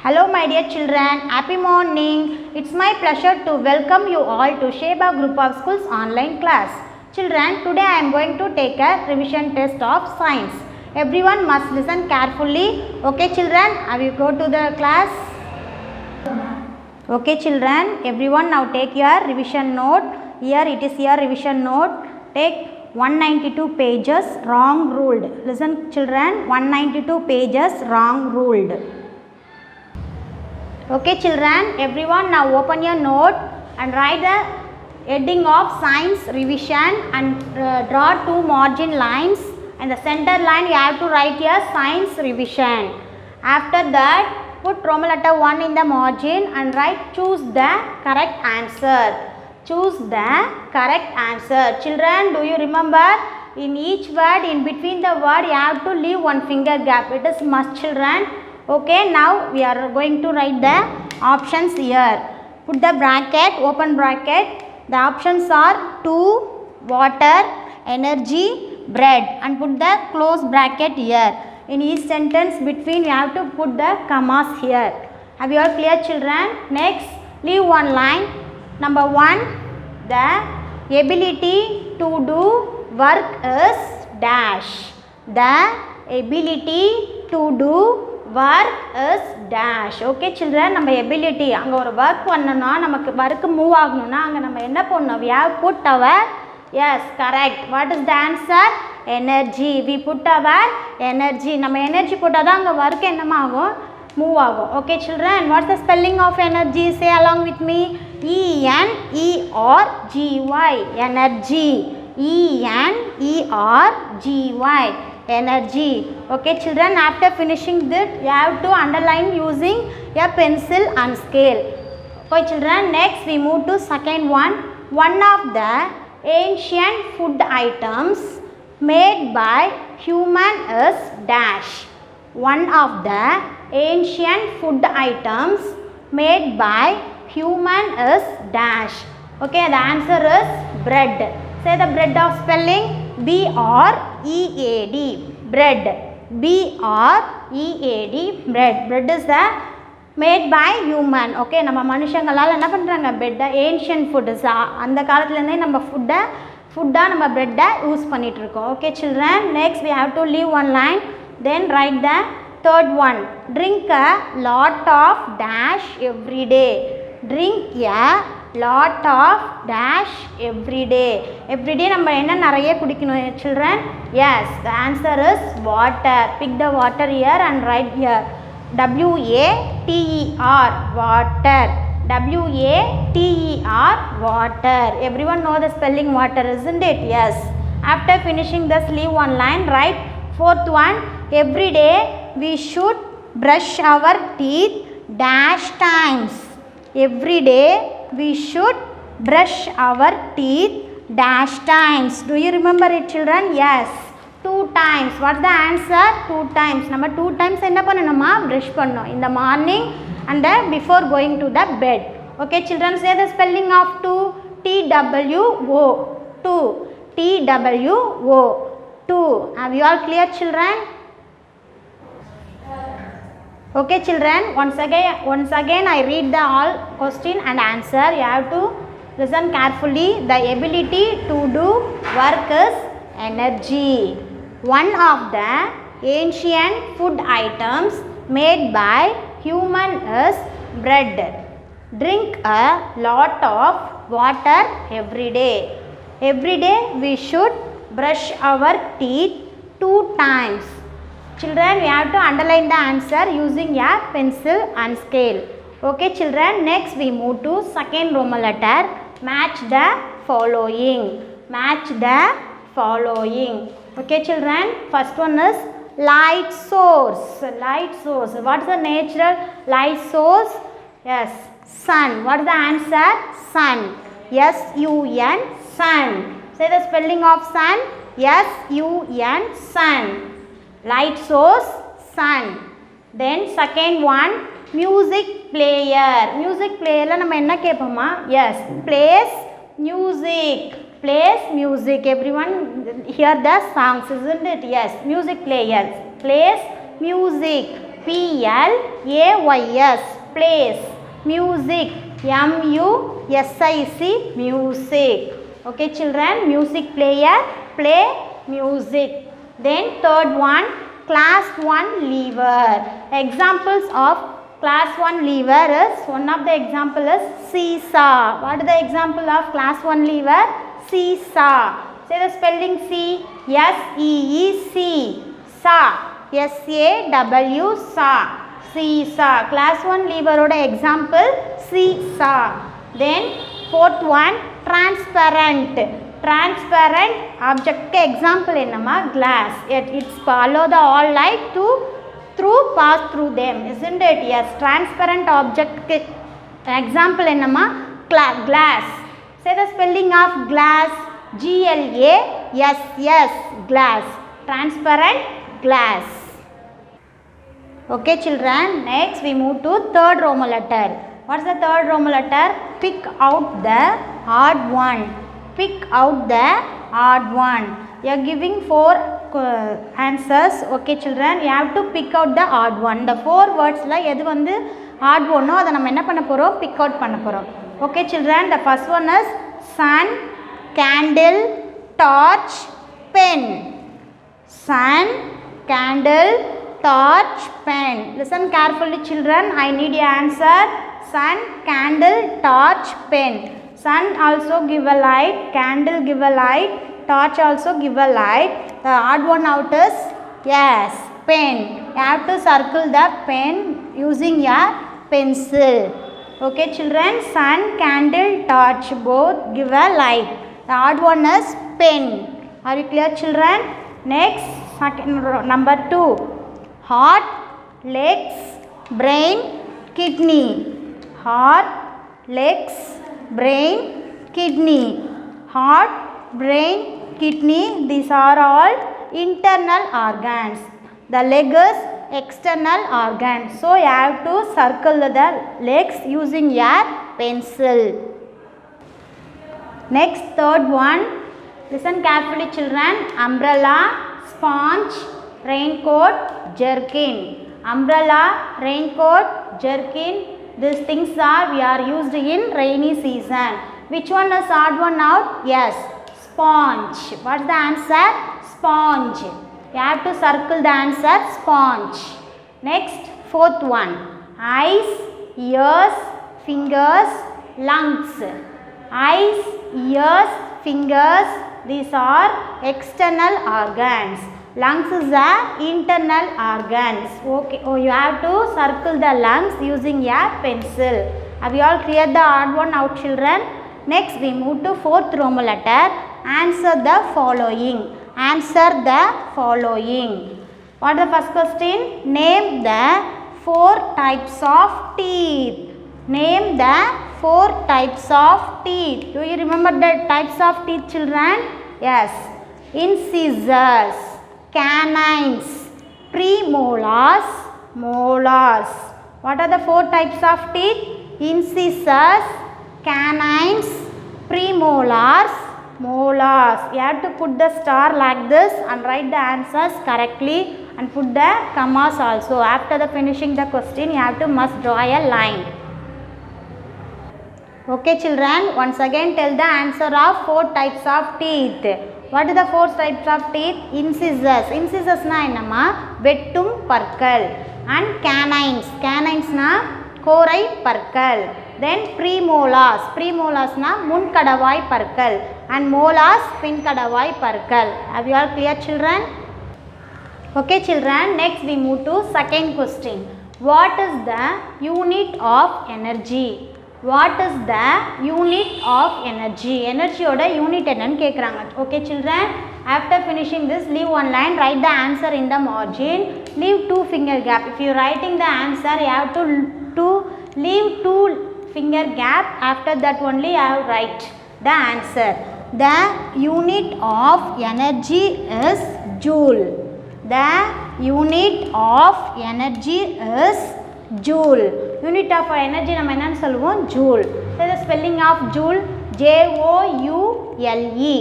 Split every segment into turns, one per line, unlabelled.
Hello my dear children, happy morning. It's my pleasure to welcome you all to Sheba Group of Schools online class. Children, today I am going to take a revision test of science. Everyone must listen carefully. Okay children, have you go to the class? Okay children, everyone now take your revision note. Here it is your revision note. Take 192 pages wrong ruled. Listen children, 192 pages wrong ruled. Okay children, everyone now open your note and write the heading of science revision and draw two margin lines, and the center line you have to write your science revision. After that, put Roman letter 1 in the margin and write choose the correct answer. Choose the correct answer. Children, do you remember, in each word, in between the word you have to leave one finger gap. It is must children. Okay, now we are going to write the options here. Put the bracket, open bracket. The options are 2, water, energy, bread, and put the close bracket here. In each sentence between we have to put the commas here. Have you all clear children? Next, leave one line. Number 1, the ability to do work is dash. The ability to do work is dash. Okay children, நம்ம ability அங்கே ஒரு work பண்ணணும்னா நமக்கு work move ஆகணும்னா அங்கே நம்ம என்ன பண்ணணும்? We have put our, yes correct, what is the answer? Energy. We put our energy. நம்ம energy போட்டால் தான் அங்கே ஒர்க் என்னமாகும்? மூவ் ஆகும். Okay children, what's the spelling of energy? Say along with me. E-N-E-R-G-Y. Energy. E-N-E-R-G-Y. Energy. Okay children, after finishing this you have to underline using a pencil and scale. Okay children, next we move to second one. One of the ancient food items made by human is dash. One of the ancient food items made by human is dash. Okay, the answer is bread. Say the bread of spelling. B-R-E-A-D. Bread. B-R-E-A-D. Bread. Bread is the made by human. Okay, நம்ம மனுஷங்களால் என்ன பண்ணுறாங்க? bread ancient food. அந்த காலத்துலேருந்தே நம்ம ஃபுட்டாக நம்ம bread use பண்ணிகிட்ருக்கோம். Okay children, next we have to leave one line. Then write the third one. Drink a lot of dash every day. Drink a lot of dash every day. Every day நம்ம என்ன நிறைய குடிக்கணும் children? Yes, the answer is water. Pick the water here and write here. W-A-T-E-R. Water. W-A-T-E-R. Water. Everyone know the spelling water, isn't it? Yes. After finishing this, leave one line. Write fourth one. Every day we should brush our teeth dash times. Every day we should brush our teeth dash times. Do you remember it children? Yes, 2 times. What's the answer? 2 times. நம்ம 2 times என்ன பண்ணணுமா? brush பண்ணணும் in the morning and then before going to the bed. Okay children, say the spelling of 2. T-W-O. 2. T-W-O. 2. Have you all clear children? Okay children, once again I read the all question and answer. You have to listen carefully. The ability to do work is energy. One of the ancient food items made by human is bread. Drink a lot of water every day. Every day we should brush our teeth 2 times. Children, we have to underline the answer using a pencil and scale. Okay children, next we move to second Roman letter. Match the following. Match the following. Okay children, first one is light source. Light source. What is the natural light source? Yes, sun. What is the answer? Sun. S-U-N. Sun. Say the spelling of sun. S-U-N. Sun. Light source, sun. Then second one, music player. Music player la நம்ம என்ன கேட்போமா? Yes, plays music. Plays music. Everyone hear the songs, isn't it? Yes, music player plays music. P-L-A-Y-S, place. Music, M-U-S-I-C, music. Okay children, music player, play music. Then third one, class 1 lever. Examples of class 1 lever is, one of the example is seesaw. What is the example of class 1 lever? Seesaw. Say the spelling C, S-E-E-C, saw, S-A-W, saw, seesaw. Class 1 lever oda example seesaw. Then fourth one, transparent. Transparent object ke example enna glass. It's follow the all light to pass through them, isn't it? Yes, transparent object ke example enna glass. Say the spelling of glass, G-L-A-S-S, glass. Transparent glass. Okay children, next we move to third Roman letter. What's the third Roman letter? Pick out the odd one. Pick out the odd one. You are giving 4 answers. Okay children, you have to pick out the odd one. The 4 words la edu vandu odd one no adha nama enna panna porom, pick out panna porom. Okay children, the first one is sun, candle, torch, pen. Sun, candle, torch, pen. Listen carefully children, I need your answer. Sun, candle, torch, pen. Sun also give a light, candle give a light, torch also give a light. The odd one out is, yes, pen. You have to circle the pen using your pencil. Okay children, sun, candle, torch both give a light. The odd one is pen. Are you clear children? Next, number 2. Heart, legs, brain, kidney. Heart, legs, brain, kidney. Heart, brain, kidney, these are all internal organs. The leg is external organ. So you have to circle the legs using your pencil. Next, third one. Listen carefully children. Umbrella, sponge, raincoat, jerkin. Umbrella, raincoat, jerkin. These things we are used in rainy season. Which one is odd one out? Yes, sponge. What's the answer? Sponge. You have to circle the answer, sponge. Next, fourth one. Eyes, ears, fingers, lungs. Eyes, ears, fingers, these are external organs. Lungs is the internal organs. Okay, you have to circle the lungs using your pencil. Have you all cleared the odd one out children? Next we move to fourth Roman letter. Answer the following. Answer the following. What is the first question? Name the 4 types of teeth. Name the 4 types of teeth. Do you remember the types of teeth children? Yes. Incisors, canines, premolars, molars. What are the 4 types of teeth? Incisors, canines, premolars, molars. You have to put the star like this and write the answers correctly and put the commas also. After the finishing the question, you have to must draw a line. Okay children, once again tell the answer of 4 types of teeth. What are the 4 types of teeth? Incisors. Incisors na enna? Vettum parkal. And canines. Canines na korai parkal. Then premolars. Premolars na munkadavai parkal. And molars pinkadavai parkal. Have you all clear children? Okay children, next we move to second question. What is the unit of energy? What is the unit of energy? Energy oda unit enna kekranga. Okay children, after finishing this, leave one line, write the answer in the margin, leave 2 finger gap. If you are writing the answer, you have to leave 2 finger gap. After that only I have write the answer. The unit of energy is joule. The unit of energy is joule. Unit of energy நம்ம என்னன்னு சொல்லுவோம்? Joule. So the spelling of joule, J-O-U-L-E,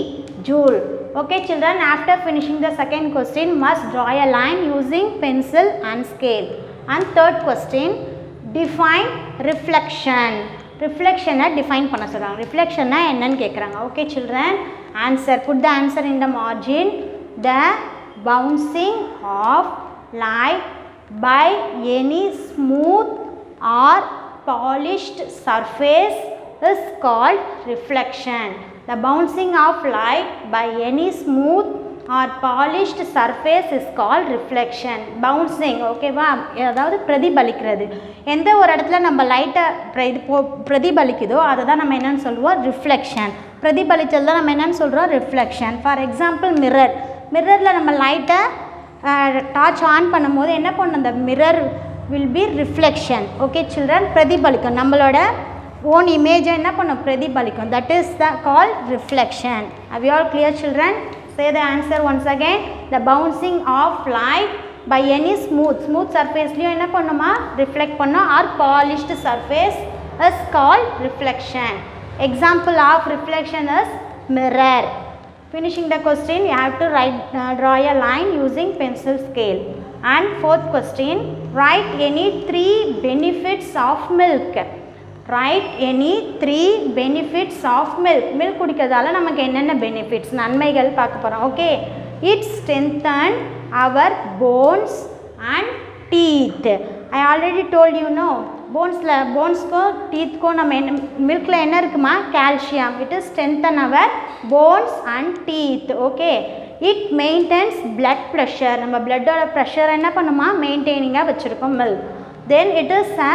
joule. Okay children, after finishing the second question, must draw a line using pencil and scale. And third question, define reflection. Reflection define பண்ண சொல்றாங்க. reflection என்னன்னு கேக்குறாங்க. Okay children, answer, put the answer in the margin. The bouncing of light by any smooth or polished surface is called reflection. The bouncing of light by any smooth or polished surface is called reflection. Bouncing, okay வா, அதாவது பிரதிபலிக்கிறது. எந்த ஒரு இடத்துல நம்ம லைட்டை பிரதிபலிக்குதோ அதை தான் நம்ம என்னன்னு சொல்லுவோம், ரிஃப்ளெக்ஷன். பிரதிபலித்தல் தான் நம்ம என்னன்னு சொல்கிறோம், ரிஃப்ளெக்ஷன். For example mirror. மிரரில் நம்ம லைட்டை டார்ச் ஆன் பண்ணும்போது என்ன பண்ணும், அந்த mirror will be reflection. Okay children, பிரதிபலிக்கும், நம்மளோட ஓன் இமேஜை என்ன பண்ணும், பிரதிபலிக்கும். That is the call reflection. Have you all clear children? Say the answer once again. The bouncing of light by any smooth surfaceலையும் என்ன பண்ணுமா, reflect பண்ணும், or polished surface is called reflection. Example of reflection is mirror. Finishing the question, you have to draw a line using pencil scale. And fourth question, write any 3 benefits of milk. Write any 3 benefits of milk. Milk குடிக்கிறதால நமக்கு என்னென்ன benefits, நன்மைகள் பார்க்க போகிறோம். Okay, it strengthen our bones and teeth. I already told you, no, போன்ஸ்க்கும் டீத்துக்கும் நம்ம என்ன, மில்கில் என்ன இருக்குமா, calcium. it is strengthen our bones and teeth. Okay, it maintains blood pressure. நம்ம பிளட்டோட ப்ரெஷர் என்ன பண்ணுமா, மெயின்டைனிங்காக வச்சுருக்கோம் milk. Then it is a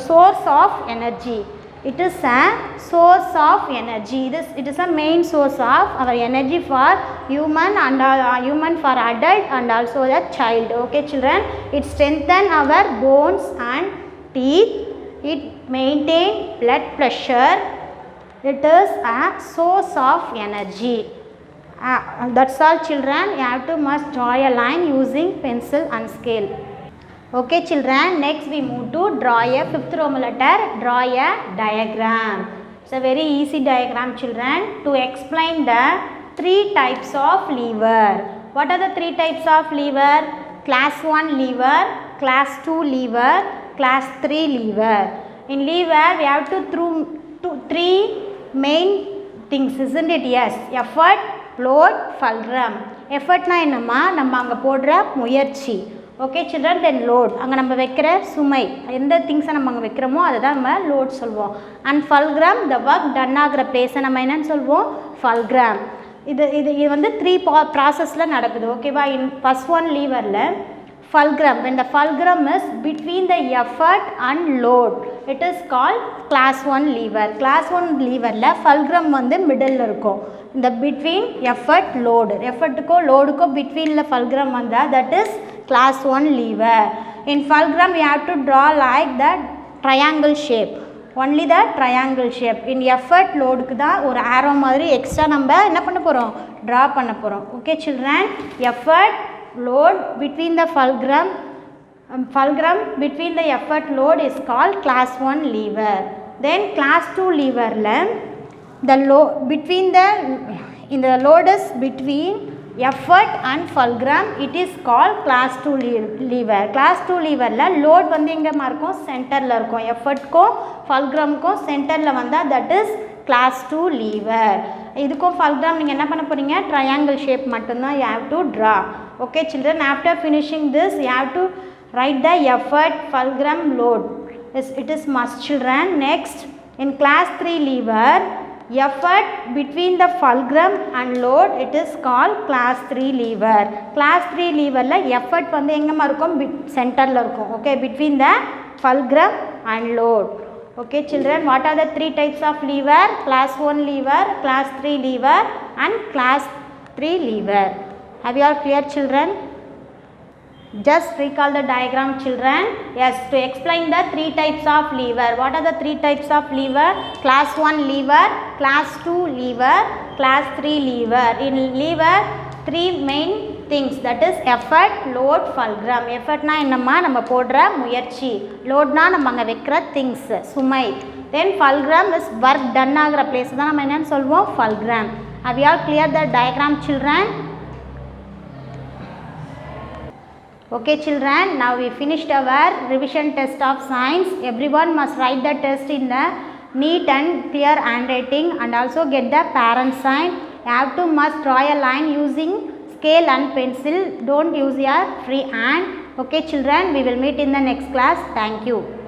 source of energy. It is a source of energy. It is a main source of our energy for human and human for adult and also the child. Okay children, it strengthen our bones and teeth. It maintain blood pressure. It is a source of energy. That's all children. You have to must draw a line using pencil and scale. Okay children, next we move to draw a 5th Roman letter, draw a diagram. It's a very easy diagram children to explain the 3 types of lever. What are the 3 types of lever? Class 1 lever, class 2 lever, class 3 lever. In lever we have to through 3 main things, isn't it? Yes, effort, load, fulcrum. Effort na என்னமா, நம்ம அங்கே போடுற முயற்சி. Okay children, தென் load, அங்கே நம்ம வைக்கிற சுமை, எந்த திங்ஸை நம்ம அங்கே வைக்கிறோமோ அதை தான் நம்ம லோட் சொல்லுவோம். அண்ட் ஃபல்க்ராம், த ஒர்க் டன் ஆகிற பிளேஸை நம்ம என்னன்னு சொல்லுவோம், ஃபல்க்ராம். இது வந்து 3 ப்ராசஸில் நடக்குது. ஓகேவா? இன் ஃபர்ஸ்ட் ஒன் லீவரில் fulcrum, when the fulcrum is between the effort and load, it is called class 1 lever. Class 1 leverல fulcrum வந்து middle இருக்கும். இந்த between effort load, effortko loadko between la fulcrum வந்தா that is class 1 lever. In fulcrum we have to draw like that triangle shape, only the triangle shape. In effort loadku தான் ஒரு arrow மாதிரி extra நம்ம என்ன பண்ண போறோம், draw பண்ண போறோம். Okay children, effort load between the fulcrum between the effort load is called class 1 lever. Then class 2 lever la the load between the in the load is between effort and fulcrum, it is called class 2 lever. Class 2 lever la load வந்து எங்கமா இருக்கும், சென்டர்ல இருக்கும். effort ko fulcrum ko சென்டர்ல வந்தா that is class 2 lever. இதுக்கும் fulcrum நீங்க என்ன பண்ண போறீங்க, triangle shape மட்டும் தான் you have to draw. Okay children, after finishing this you have to write the effort, fulcrum, load. It is must children. Next, in class 3 lever, effort between the fulcrum and load, it is called class 3 lever. Class 3 lever la effort வந்து எங்கமா இருக்கும், சென்டர்ல இருக்கும். Okay, between the fulcrum and load. Okay children, what are the 3 types of lever? Class 1 lever, class 3 lever and class 3 lever. Have you all clear children? Just recall the diagram children. Yes, to explain the 3 types of lever. What are the 3 types of lever? Class 1 lever, class 2 lever, class 3 lever. In lever 3 main things, that is effort, load, fulcrum. Effort na என்னமா, நம்ம போடுற முயற்சி. Load na நம்ம அங்க வைக்கிற things, சுமை. Then fulcrum is work done ஆகிற place தான் நம்ம என்னன்னு சொல்வோம், fulcrum. Have you all clear the diagram children? Okay children, now we finished our revision test of science. Everyone must write the test in the neat and clear handwriting and also get the parent sign. You have to must draw a line using scale and pencil. Don't use your free hand. Okay children, we will meet in the next class. Thank you.